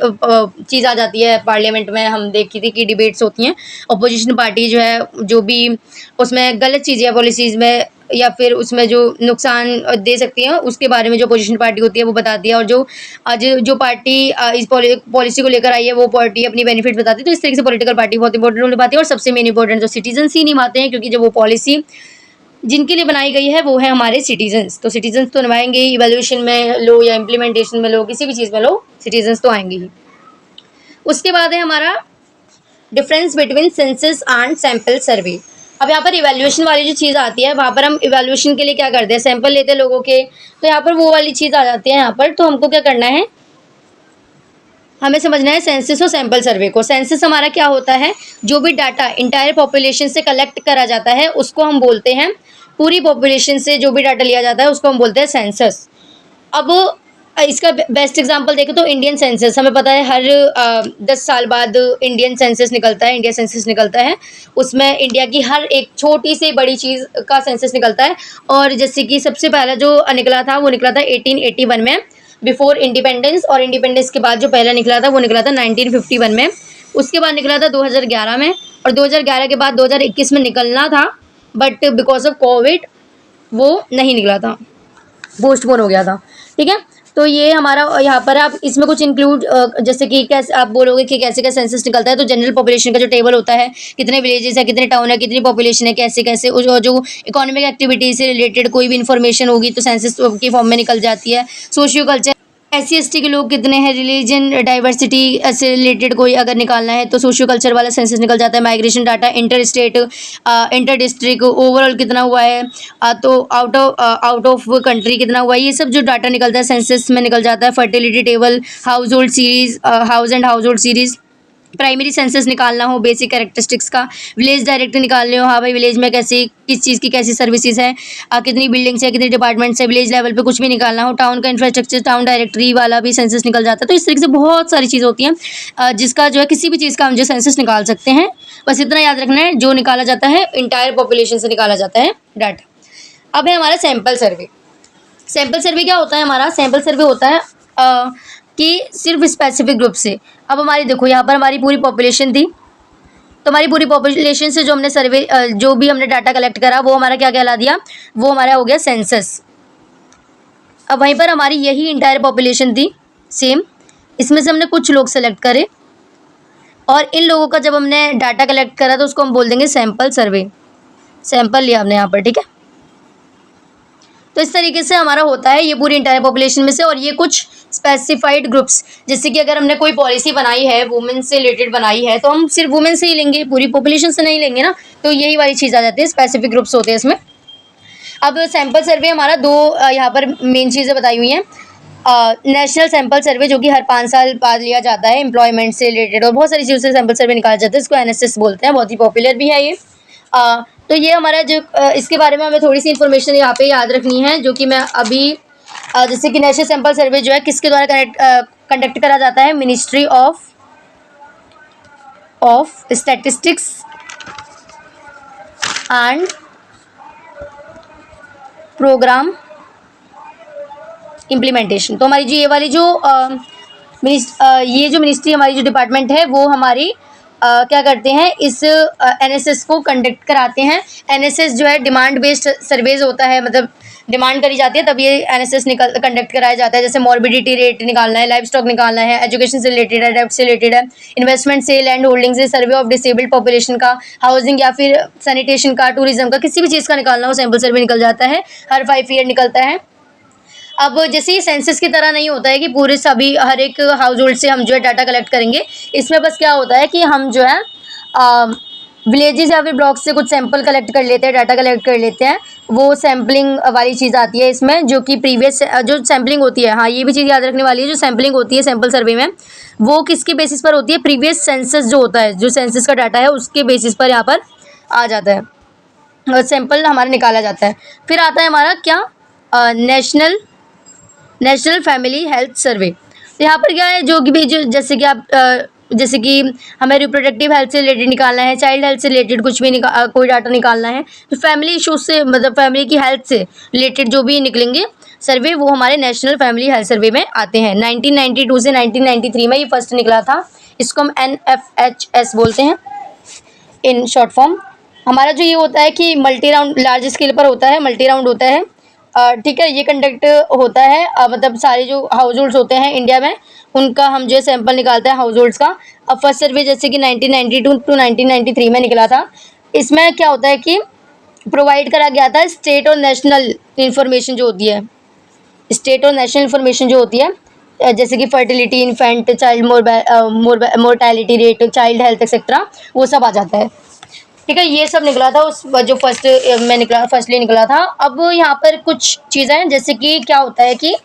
Speaker 1: चीज़ आ जाती है पार्लियामेंट में, हम देखी थी कि डिबेट्स होती हैं। अपोजिशन पार्टी जो है जो भी उसमें गलत चीज़ें पॉलिसीज़ में या फिर उसमें जो नुकसान दे सकती है उसके बारे में जो अपोजिशन पार्टी होती है वो बताती है, और जो पार्टी इस पॉलिसी को लेकर आई है वो पार्टी अपनी बेनिफिट बताती है। तो इस तरीके से पॉलिटिकल पार्टी बहुत इंपॉर्टेंट रोल निभाती है। और सबसे मेन इंपॉर्टेंट जो सिटीजन्स ही निभाते हैं, क्योंकि जब वो पॉलिसी जिनके लिए बनाई गई है वो है हमारे सिटीजन्स, तो सिटीजन्स तो निभाएंगे ही। इवैल्यूएशन में लो या इम्प्लीमेंटेशन में लो, किसी भी चीज़ में लो, सिटीजन्स तो आएंगे ही। उसके बाद है हमारा difference between census and sample survey. अब यहाँ पर इवैल्यूएशन वाली जो चीज़ आती है, वहाँ पर हम इवैल्यूएशन के लिए क्या करते हैं, सैंपल लेते हैं लोगों के, तो यहाँ पर वो वाली चीज़ आ जाती है। यहाँ पर तो हमको क्या करना है, हमें समझना है सेंसस और सैंपल सर्वे को। सेंसस हमारा क्या होता है, जो भी डाटा इंटायर पॉपुलेशन से कलेक्ट करा जाता है उसको हम बोलते हैं, पूरी पॉपुलेशन से जो भी डाटा लिया जाता है उसको हम बोलते हैं सेंसस। अब इसका बेस्ट एग्जांपल देखें तो इंडियन सेंसस, हमें पता है हर 10 साल बाद इंडियन सेंसस निकलता है, इंडिया सेंसस निकलता है। उसमें इंडिया की हर एक छोटी से बड़ी चीज़ का सेंसस निकलता है। और जैसे कि सबसे पहला जो निकला था वो निकला था 1881 में, बिफोर इंडिपेंडेंस, और इंडिपेंडेंस के बाद जो पहला निकला था वो निकला था 1951 में। उसके बाद निकला था 2011 में, और 2011 के बाद 2021 में निकलना था, बट बिकॉज ऑफ कोविड वो नहीं निकला था, पोस्टपोन हो गया था। ठीक है, तो ये हमारा यहाँ पर आप इसमें कुछ इंक्लूड, जैसे कि कैसे आप बोलोगे कि कैसे का सेंसस निकलता है, तो जनरल पॉपुलेशन का जो टेबल होता है, कितने विलेजेस है, कितने टाउन है, कितनी पॉपुलेशन है, कैसे कैसे जो इकोनॉमिक एक्टिविटी से रिलेटेड कोई भी इन्फॉर्मेशन होगी तो सेंसस के फॉर्म में निकल जाती है। सोशियो कल्चर, SC ST के लोग कितने हैं, रिलीजन डाइवर्सिटी से रिलेटेड कोई अगर निकालना है तो सोशियो कल्चर वाला सेंसस निकल जाता है। Migration data, inter state, inter district overall कितना हुआ है, तो आउट ऑफ कंट्री कितना हुआ है, ये सब जो डाटा निकलता है सेंसस में निकल जाता है। Fertility table, house hold series, house and house hold series, primary census निकालना हो बेसिक कैरेक्टरिस्टिक्स का, विलेज डायरेक्टरी निकालने हो, हाँ भाई विलेज में कैसे किस चीज़ की कैसी सर्विसेज है, कितनी बिल्डिंग्स है, कितनी डिपार्टमेंट्स है, विलेज लेवल पे कुछ भी निकालना हो, टाउन का इंफ्रास्ट्रक्चर, टाउन डायरेक्टरी वाला भी सेंसस निकल जाता है। तो इस तरीके से बहुत सारी चीज़ होती हैं जिसका जो है किसी भी चीज़ का हम जो सेंसस निकाल सकते हैं। बस इतना याद रखना है, जो निकाला जाता है इंटायर पॉपुलेशन से निकाला जाता है डाटा। अब है हमारा सैंपल सर्वे। सैंपल सर्वे क्या होता है हमारा? सैंपल सर्वे होता है कि सिर्फ स्पेसिफिक ग्रुप से। अब हमारी देखो यहाँ पर हमारी पूरी पॉपुलेशन थी, तो हमारी पूरी पॉपुलेशन से जो हमने सर्वे जो भी हमने डाटा कलेक्ट करा वो हमारा क्या कहला दिया? वो हमारा हो गया सेंसस। अब वहीं पर हमारी यही इंटायर पॉपुलेशन थी सेम, इसमें से हमने कुछ लोग सेलेक्ट करे और इन लोगों का जब हमने डाटा कलेक्ट करा तो उसको हम बोल देंगे सैंपल सर्वे। सैंपल लिया हमने यहाँ पर, ठीक है। तो इस तरीके से हमारा होता है ये पूरी इंटायर पॉपुलेशन में से। और ये कुछ स्पेसिफाइड ग्रुप्स, जैसे कि अगर हमने कोई पॉलिसी बनाई है वुमेन से रिलेटेड बनाई है तो हम सिर्फ वुमेन से ही लेंगे, पूरी पॉपुलेशन से नहीं लेंगे ना। तो यही वाली चीज़ आ जाती है, स्पेसिफिक ग्रुप्स होते हैं इसमें। अब सैंपल सर्वे हमारा दो यहाँ पर मेन चीज़ें बताई हुई हैं। नेशनल सैंपल सर्वे जो कि हर 5 साल बाद लिया जाता है, एम्प्लॉयमेंट से रिलेटेड और बहुत सारी चीज़ों से सैंपल सर्वे निकाला जाता है, इसको NSS बोलते हैं, बहुत ही पॉपुलर भी है ये। तो ये हमारा जो इसके बारे में हमें थोड़ी सी इन्फॉर्मेशन यहाँ पे याद रखनी है, जो कि मैं अभी जैसे कि नेशनल सैंपल सर्वे जो है किसके द्वारा कंडक्ट करा जाता है? Ministry of statistics and programme implementation. तो हमारी जो ये वाली जो ये जो मिनिस्ट्री हमारी जो डिपार्टमेंट है वो हमारी क्या करते हैं? इस NSS को कंडक्ट कराते हैं। NSS जो है डिमांड बेस्ड सर्वेज होता है, मतलब डिमांड करी जाती है तब ये NSS कंडक्ट कराया जाता है। जैसे मॉर्बिडिटी रेट निकालना है, लाइफ स्टॉक निकालना है, एजुकेशन से रिलेटेड है, डेप्थ से रिलेटेड है, इन्वेस्टमेंट से, लैंड होल्डिंग से, सर्वे ऑफ डिसेबल्ड पॉपुलेशन का, हाउसिंग या फिर सैनिटेशन का, टूरिज्म का, किसी भी चीज़ का निकालना हो सैंपल सर्वे निकल जाता है। हर 5 ईयर निकलता है। अब जैसे ये सेंसस की तरह नहीं होता है कि पूरे सभी हर एक हाउस होल्ड से हम जो है डाटा कलेक्ट करेंगे। इसमें बस क्या होता है कि हम जो है विलेजेस या फिर ब्लॉक्स से कुछ सैंपल कलेक्ट कर लेते हैं, डाटा कलेक्ट कर लेते हैं। वो सैम्पलिंग वाली चीज़ आती है इसमें, जो कि प्रीवियस जो सैम्पलिंग होती है, हाँ ये भी चीज़ याद रखने वाली है। जो सैम्पलिंग होती है सैंपल सर्वे में वो किसके बेसिस पर होती है? प्रीवियस सेंसस जो होता है, जो सेंसस का डाटा है उसके बेसिस पर यहाँ पर आ जाता है और सैंपल हमारा निकाला जाता है। फिर आता है हमारा क्या? National family health survey. तो यहाँ पर क्या है? जो कि भी जो जैसे कि आप जैसे कि हमें रिप्रोडक्टिव हेल्थ से रिलेटेड निकालना है, चाइल्ड हेल्थ से रिलेटेड कुछ भी कोई डाटा निकालना है, तो फैमिली इशूज से मतलब फैमिली की हेल्थ से रिलेटेड जो भी निकलेंगे सर्वे वो हमारे नेशनल फैमिली हेल्थ सर्वे में आते हैं। 1992 से 1993 में ये फर्स्ट निकला था। इसको हम NFHS बोलते हैं इन शॉर्ट फॉर्म। हमारा जो ये होता है कि मल्टी राउंड लार्ज स्केल पर होता है, मल्टी राउंड होता है, ठीक है। ये कंडक्ट होता है मतलब सारे जो हाउस होल्ड्स होते हैं इंडिया में उनका हम जो है सैंपल निकालते हैं हाउस होल्ड्स का। अब फर्स्ट सर्वे जैसे कि 1992 टू 1993 में निकला था। इसमें क्या होता है कि प्रोवाइड करा गया था स्टेट और नेशनल इन्फॉर्मेशन जो होती है, स्टेट और नेशनल इन्फॉर्मेशन जो होती है, जैसे कि fertility, infant, child mortality rate, child health etcetera, वो सब आ जाता है, ठीक है। ये सब निकला था उस जो फर्स्ट में निकला, फर्स्टली निकला था। अब यहाँ पर कुछ चीज़ें हैं, जैसे कि क्या होता है कि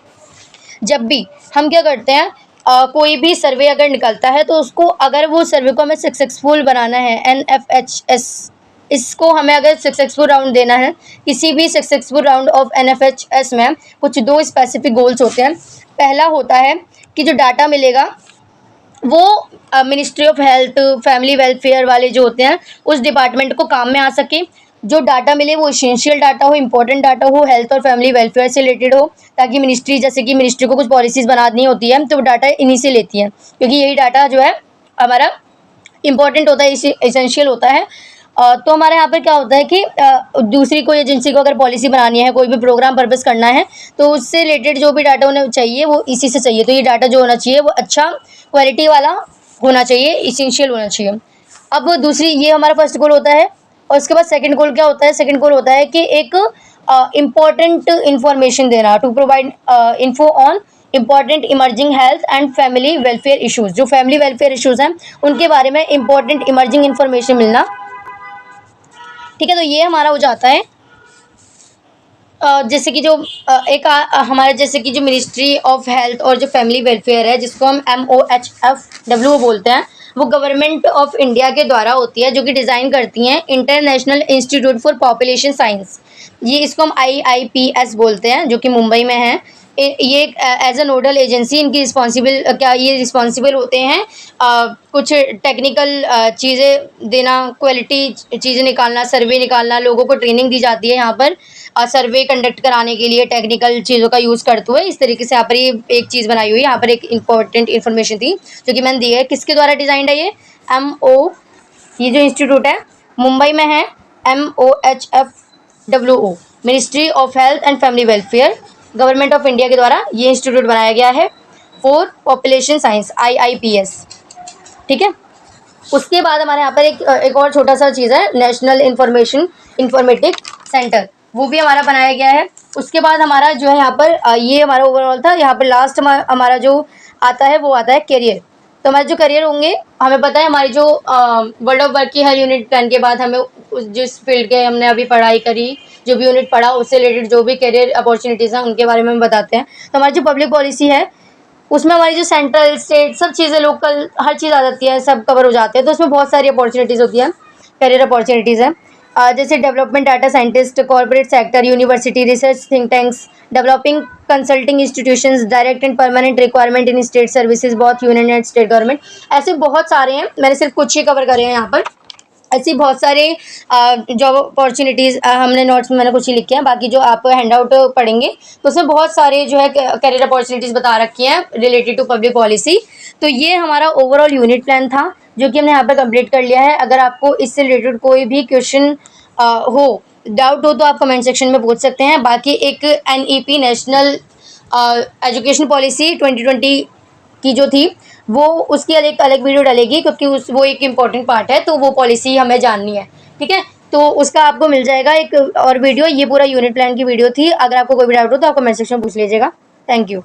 Speaker 1: जब भी हम क्या करते हैं कोई भी सर्वे अगर निकलता है तो उसको अगर वो सर्वे को हमें सक्सेसफुल बनाना है, NFHS इसको हमें अगर सक्सेसफुल राउंड देना है, किसी भी सक्सेसफुल राउंड ऑफ NFHS में कुछ 2 स्पेसिफिक गोल्स होते हैं। पहला होता है कि जो डाटा मिलेगा वो ministry of health, family welfare वाले जो होते हैं उस डिपार्टमेंट को काम में आ सके। जो डाटा मिले वो एसेंशियल डाटा हो, इंपॉर्टेंट डाटा हो, हेल्थ और फैमिली वेलफेयर से रिलेटेड हो, ताकि मिनिस्ट्री जैसे कि मिनिस्ट्री को कुछ पॉलिसीज़ बनानी होती है तो वो डाटा इन्हीं से लेती है, क्योंकि यही डाटा जो है हमारा इंपॉर्टेंट होता है, एसेंशियल होता है। तो हमारे यहाँ पर क्या होता है कि दूसरी कोई एजेंसी को अगर पॉलिसी बनानी है, कोई भी प्रोग्राम पर्पस करना है, तो उससे रिलेटेड जो भी डाटा उन्हें चाहिए वो इसी से चाहिए। तो ये डाटा जो होना चाहिए वो अच्छा क्वालिटी वाला होना चाहिए, इसेंशियल होना चाहिए। अब दूसरी, ये हमारा फर्स्ट गोल होता है। और उसके बाद सेकंड गोल क्या होता है? सेकंड गोल होता है कि एक इम्पॉर्टेंट इन्फॉर्मेशन देना, to provide info on important emerging health and family welfare issues. जो फैमिली वेलफेयर इशूज़ हैं उनके बारे में इम्पॉर्टेंट इमर्जिंग इन्फॉर्मेशन मिलना, ठीक है। तो ये हमारा हो जाता है जैसे कि जो एक हमारे जैसे कि जो मिनिस्ट्री ऑफ हेल्थ और जो फैमिली वेलफेयर है, जिसको हम MOHFW बोलते हैं, वो गवर्नमेंट ऑफ इंडिया के द्वारा होती है, जो कि डिज़ाइन करती हैं international institute for population science. ये इसको हम IIPS बोलते हैं, जो कि मुंबई में है। ये एज अ नोडल एजेंसी इनकी ये रिस्पॉन्सिबल होते हैं कुछ टेक्निकल चीज़ें देना, क्वालिटी चीज़ें निकालना, सर्वे निकालना, लोगों को ट्रेनिंग दी जाती है यहाँ पर सर्वे कंडक्ट कराने के लिए टेक्निकल चीज़ों का यूज़ करते हुए। इस तरीके से यहाँ पर ये एक चीज़ बनाई हुई है। यहाँ पर एक इंपॉर्टेंट इन्फॉर्मेशन थी जो कि मैंने दी है। किसके द्वारा डिज़ाइंड है ये? MO, ये जो इंस्टीट्यूट है मुंबई में है, MOHFWO, ministry of health and family welfare, government of India के द्वारा ये इंस्टीट्यूट बनाया गया है फॉर पॉपुलेशन साइंस, IIPS। ठीक है। उसके बाद हमारे यहाँ पर एक और छोटा सा चीज़ है, नेशनल इंफॉर्मेटिक सेंटर, वो भी हमारा बनाया गया है। उसके बाद हमारा जो है यहाँ पर ये हमारा ओवरऑल था। यहाँ पर लास्ट हमारा जो आता है वो आता है करियर। तो हमारे जो करियर होंगे, हमें पता है हमारी जो वर्ल्ड ऑफ वर्क की हर यूनिट प्लान के बाद हमें जिस फील्ड के हमने अभी पढ़ाई करी, जो भी यूनिट पढ़ा, उससे रिलेटेड जो भी करियर अपॉर्चुनिटीज़ हैं उनके बारे में हम बताते हैं। तो हमारी जो पब्लिक पॉलिसी है उसमें हमारी जो सेंट्रल, स्टेट, सब चीज़ें, लोकल, हर चीज़ आ जाती है, सब कवर हो जाते हैं। तो उसमें बहुत सारी अपॉर्चुनिटीज़ होती हैं, करियर अपॉर्चुनिटीज़ हैं। जैसे development data scientist, corporate sector, university, research think tanks, developing consulting institutions, direct and permanent requirement in state services, बहुत यूनियन एंड स्टेट गवर्नमेंट, ऐसे बहुत सारे हैं। मैंने सिर्फ कुछ ही कवर करे हैं यहाँ पर। ऐसी बहुत सारे जॉब अपॉर्चुनिटीज़ हमने नोट्स में मैंने कुछ ही लिखे हैं, बाकी जो आप हैंड आउट पढ़ेंगे तो उसमें बहुत सारे जो है करियर अपॉर्चुनिटीज़ बता रखी हैं रिलेटेड टू पब्लिक पॉलिसी। तो ये हमारा ओवरऑल यूनिट प्लान था जो कि हमने यहाँ पर कंप्लीट कर लिया है। अगर आपको इससे रिलेटेड कोई भी क्वेश्चन डाउट हो तो आप कमेंट सेक्शन में पूछ सकते हैं। बाकी एक NEP, नेशनल एजुकेशन पॉलिसी 2020 की जो थी, वो उसकी अलग वीडियो डलेगी, क्योंकि वो एक इम्पॉर्टेंट पार्ट है, तो वो पॉलिसी हमें जाननी है। ठीक है, तो उसका आपको मिल जाएगा एक और वीडियो। ये पूरा यूनिट प्लान की वीडियो थी। अगर आपको कोई भी डाउट हो तो आप कमेंट सेक्शन में पूछ लीजिएगा। Thank you.